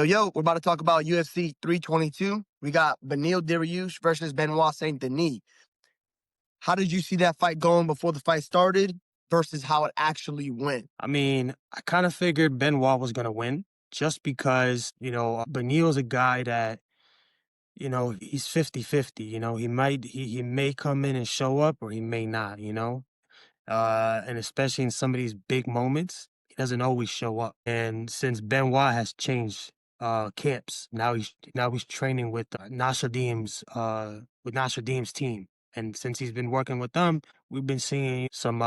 Yo, we're about to talk about UFC 322. We got Beneil Dariush versus Benoit Saint-Denis. How did you see that fight going before the fight started versus how it actually went? I mean, I kind of figured Benoit was going to win just because, Beneil's a guy that, he's 50-50. He may come in and show up or he may not. And especially in some of these big moments, he doesn't always show up. And since Benoit has changed camps, now he's training with Nasruddin's team. And since he's been working with them, we've been seeing some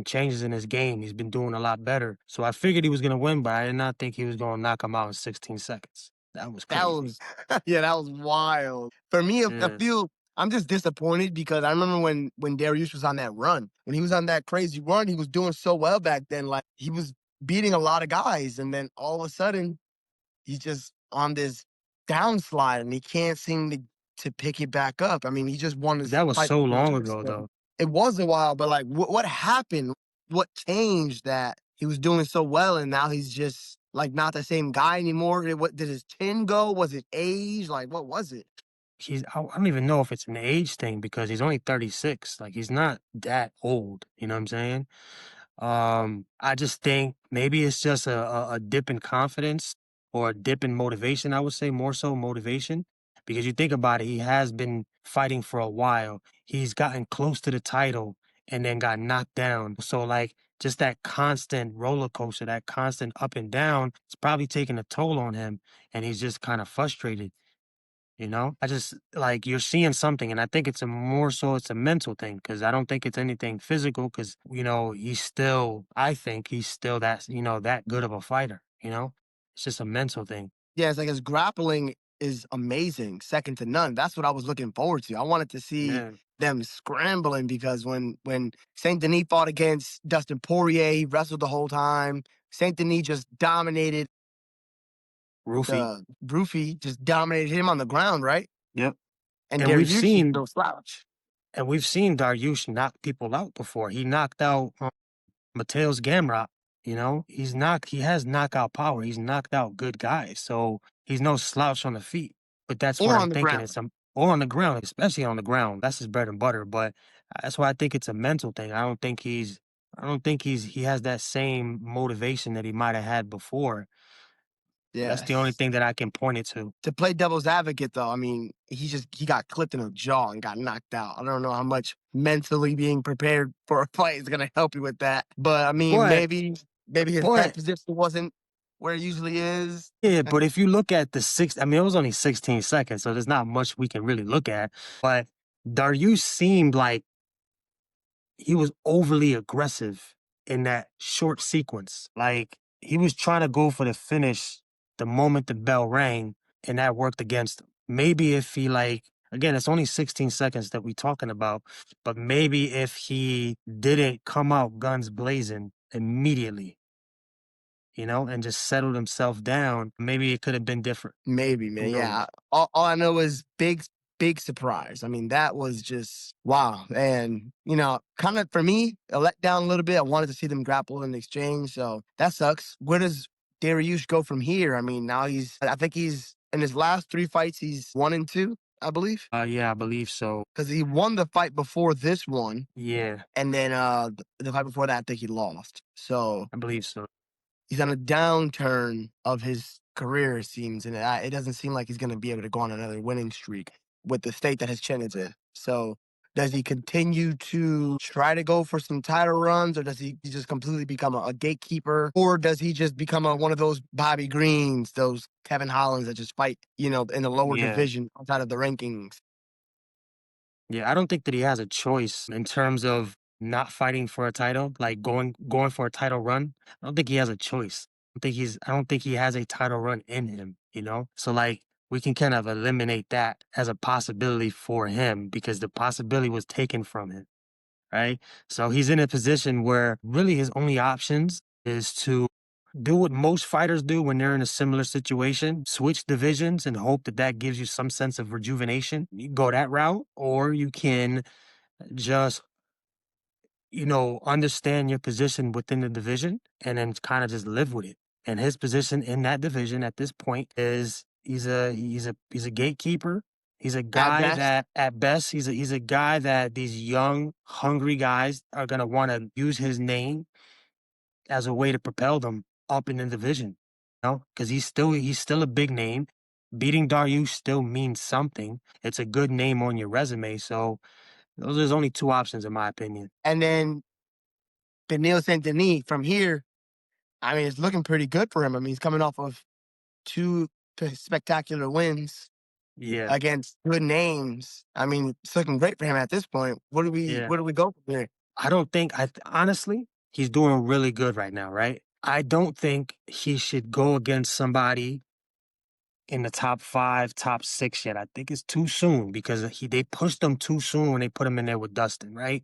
changes in his game. He's been doing a lot better. So I figured he was gonna win, but I did not think he was gonna knock him out in 16 seconds. That was That crazy. was, yeah, that was wild. For me, I Yeah. feel I'm just disappointed because I remember when Dariush was on that run, when he was on that crazy run, he was doing so well back then. Like he was beating a lot of guys, and then all of a sudden he's just on this downslide, and he can't seem to pick it back up. I mean, he just won his That was fight so before long ago Tristan. though. It was a while, but like, what happened? What changed that he was doing so well, and now he's just like not the same guy anymore? What did his chin go? Was it age? Like, what was it? I don't even know if it's an age thing because he's only 36. Like he's not that old. You know what I'm saying? I just think maybe it's just a dip in confidence or a dip in motivation. I would say more so motivation because you think about it, he has been fighting for a while. He's gotten close to the title and then got knocked down. So like just that constant roller coaster, that constant up and down, it's probably taking a toll on him, and he's just kind of frustrated. I just like you're seeing something, and I think it's a more so it's a mental thing because I don't think it's anything physical because I think he's still that good of a fighter. It's just a mental thing. Yeah, it's like his grappling is amazing, second to none. That's what I was looking forward to. I wanted to see Yeah. them scrambling because when Saint Denis fought against Dustin Poirier, he wrestled the whole time. Saint Denis just dominated. Roofie. Roofy just dominated him on the ground, right? Yep. And And we've Dariush is seen no slouch. and we've seen Dariush knock people out before. He knocked out Mateus Gamrot. He has knockout power. He's knocked out good guys. So he's no slouch on the feet. But that's what Or I'm on the thinking. ground. It's or on the ground, especially on the ground. That's his bread and butter. But that's why I think it's a mental thing. I don't think he has that same motivation that he might have had before. That's the only Yes. thing that I can point it to. To play devil's advocate, though, I mean, he got clipped in the jaw and got knocked out. I don't know how much mentally being prepared for a fight is gonna help you with that. But I mean, But maybe his head but position wasn't where it usually is. yeah, but if you look at it was only 16 seconds, so there's not much we can really look at. But Darius seemed like he was overly aggressive in that short sequence. Like he was trying to go for the finish the moment the bell rang, and that worked against him. Maybe if he again, it's only 16 seconds that we're talking about, but maybe if he didn't come out guns blazing immediately, and just settled himself down, maybe it could have been different. Maybe, Who man. Yeah. knows? All I know is big surprise. I mean, that was just wow. And kind of for me, a letdown a little bit. I wanted to see them grapple in exchange, so that sucks. Where does Dariush go from here? I mean, now I think he's in his last three fights, he's 1-2, I believe. Yeah, I believe so. Because he won the fight before this one, Yeah, and then the fight before that, I think he lost. So I believe so. he's on a downturn of his career, it seems, and it doesn't seem like he's going to be able to go on another winning streak with the state that his chin is in. So does he continue to try to go for some title runs, or does he just completely become a gatekeeper, or does he just become one of those Bobby Greens, those Kevin Hollands that just fight, in the lower Yeah. division outside of the rankings? Yeah, I don't think that he has a choice in terms of not fighting for a title, like going for a title run. I don't think he has a choice. I don't think he has a title run in him. So like we can kind of eliminate that as a possibility for him because the possibility was taken from him, right? So he's in a position where really his only options is to do what most fighters do when they're in a similar situation, switch divisions and hope that that gives you some sense of rejuvenation. You can go that route, or you can just, understand your position within the division and then kind of just live with it. and his position in that division at this point is he's a gatekeeper. He's a At guy best. that at best he's a guy that these young, hungry guys are gonna want to use his name as a way to propel them up in the division. Because he's still a big name. Beating Dariush still means something. It's a good name on your resume. So those are only two options in my opinion. And then Beneil Saint-Denis from here, I mean, it's looking pretty good for him. I mean, he's coming off of two spectacular wins Yeah, against good names. I mean, it's looking great for him at this point. yeah. Where do we go from here? I don't think honestly, he's doing really good right now, right? I don't think he should go against somebody in the top 5, top 6 yet. I think it's too soon because they pushed him too soon when they put him in there with Dustin, right?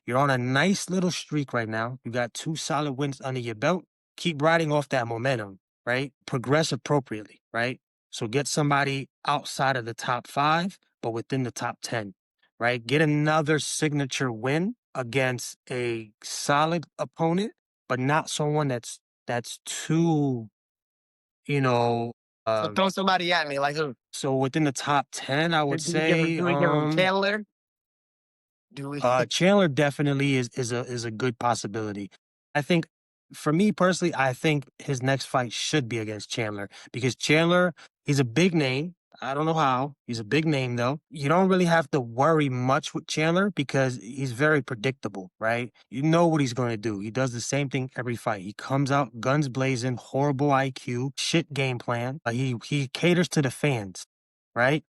You're on a nice little streak right now. You got 2 solid wins under your belt. Keep riding off that momentum, right? Progress appropriately, right? So get somebody outside of the top 5, but within the top 10, right? Get another signature win against a solid opponent, but not someone that's too, you know, So um throw somebody at me, like who? so within the top 10, I would say, Do we give him Chandler? Do we? Chandler definitely is a good possibility. I think for me personally, I think his next fight should be against Chandler because Chandler, he's a big name. I don't know how. He's a big name though. You don't really have to worry much with Chandler because he's very predictable, right? You know what he's going to do. He does the same thing every fight. He comes out guns blazing, horrible IQ, shit game plan. He caters to the fans, right?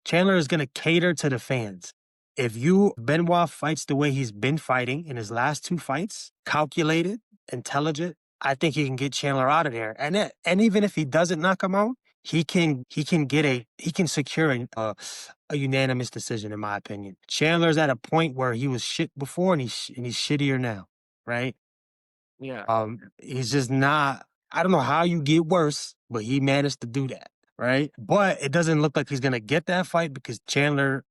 Chandler is going to cater to the fans. If Benoit fights the way he's been fighting in his last 2 fights, calculated, intelligent, I think he can get Chandler out of there. And even if he doesn't knock him out, he can secure a unanimous decision in my opinion. Chandler's at a point where he was shit before and he's shittier now, right? Yeah. He's just not. I don't know how you get worse, but he managed to do that, right? But it doesn't look like he's gonna get that fight because Chandler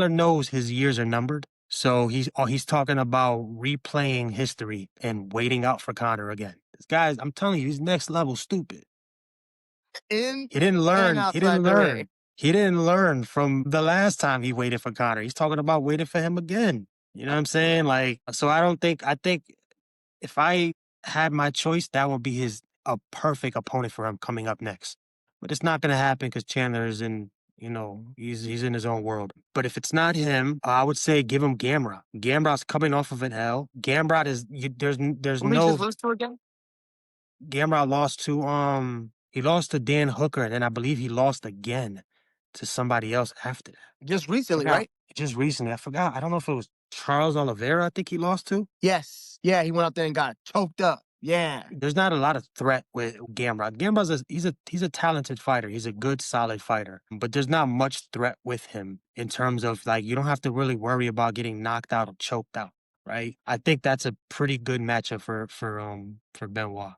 knows his years are numbered. So he's talking about replaying history and waiting out for Connor again. This guy's, I'm telling you, he's next level stupid. In He didn't and learn. He didn't outside the ring. learn. He didn't learn from the last time he waited for Connor. He's talking about waiting for him again. You know what I'm saying? Like, so I think if I had my choice, that would be a perfect opponent for him coming up next. But it's not going to happen because Chandler is he's in his own world. But if it's not him, I would say give him Gamrot. Gamrot's coming off of an L. Gamrot is there's Who did he just no lose to again? Gamrot lost to he lost to Dan Hooker, and then I believe he lost again to somebody else after that. Just recently, Forgot right? just recently. I forgot. I don't know if it was Charles Oliveira. I think he lost to. Yes. Yeah, he went out there and got choked up. Yeah. There's not a lot of threat with Gamrot. He's a talented fighter. He's a good, solid fighter. But there's not much threat with him in terms of like you don't have to really worry about getting knocked out or choked out, right? I think that's a pretty good matchup for Benoit.